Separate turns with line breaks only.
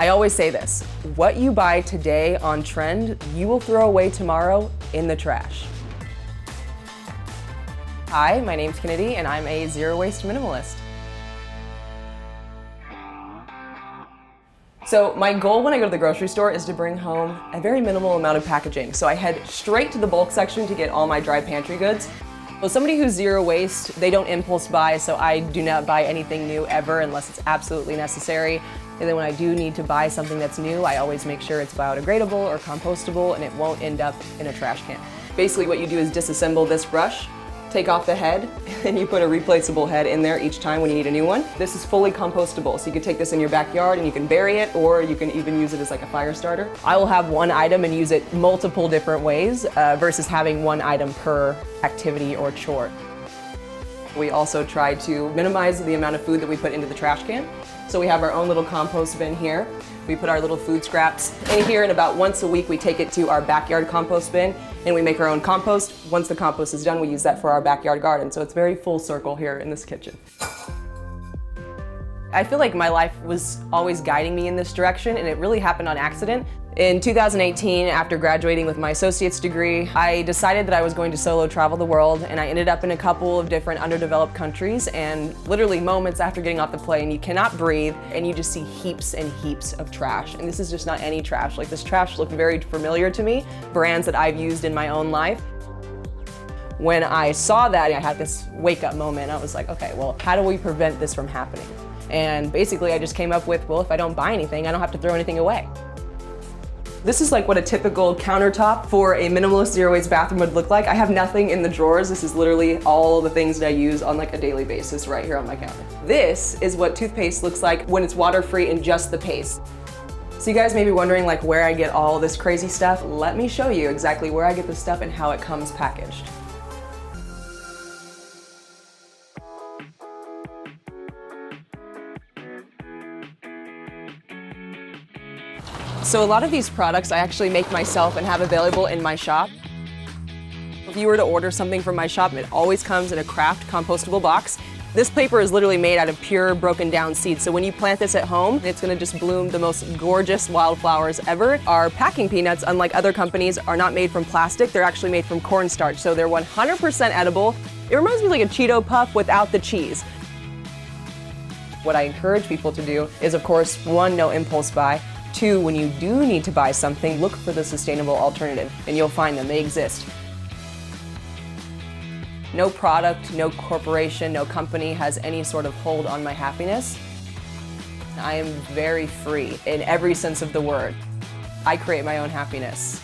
I always say this, what you buy today on trend, you will throw away tomorrow in the trash. Hi, my name's Kennedy and I'm a zero waste minimalist. So my goal when I go to the grocery store is to bring home a very minimal amount of packaging. So I head straight to the bulk section to get all my dry pantry goods. Well, somebody who's zero waste, they don't impulse buy, so I do not buy anything new ever unless it's absolutely necessary. And then when I do need to buy something that's new, I always make sure it's biodegradable or compostable and it won't end up in a trash can. Basically what you do is disassemble this brush, take off the head, and you put a replaceable head in there each time when you need a new one. This is fully compostable, so you can take this in your backyard and you can bury it, or you can even use it as like a fire starter. I will have one item and use it multiple different ways versus having one item per activity or chore. We also try to minimize the amount of food that we put into the trash can. So we have our own little compost bin here. We put our little food scraps in here, and about once a week we take it to our backyard compost bin and we make our own compost. Once the compost is done, we use that for our backyard garden. So it's very full circle here in this kitchen. I feel like my life was always guiding me in this direction, and it really happened on accident. In 2018, after graduating with my associate's degree, I decided that I was going to solo travel the world, and I ended up in a couple of different underdeveloped countries, and literally moments after getting off the plane, you cannot breathe, and you just see heaps and heaps of trash. And this is just not any trash. Like, this trash looked very familiar to me, brands that I've used in my own life. When I saw that, I had this wake-up moment. I was like, okay, well, how do we prevent this from happening? And basically, I just came up with, well, if I don't buy anything, I don't have to throw anything away. This is like what a typical countertop for a minimalist zero-waste bathroom would look like. I have nothing in the drawers. This is literally all the things that I use on like a daily basis right here on my counter. This is what toothpaste looks like when it's water-free and just the paste. So you guys may be wondering like where I get all this crazy stuff. Let me show you exactly where I get the stuff and how it comes packaged. So a lot of these products I actually make myself and have available in my shop. If you were to order something from my shop, it always comes in a craft compostable box. This paper is literally made out of pure broken down seeds, so when you plant this at home, it's gonna just bloom the most gorgeous wildflowers ever. Our packing peanuts, unlike other companies, are not made from plastic, they're actually made from cornstarch, so they're 100% edible. It reminds me of like a Cheeto Puff without the cheese. What I encourage people to do is, of course, 1, no impulse buy. 2, when you do need to buy something, look for the sustainable alternative, and you'll find them, they exist. No product, no corporation, no company has any sort of hold on my happiness. I am very free in every sense of the word. I create my own happiness.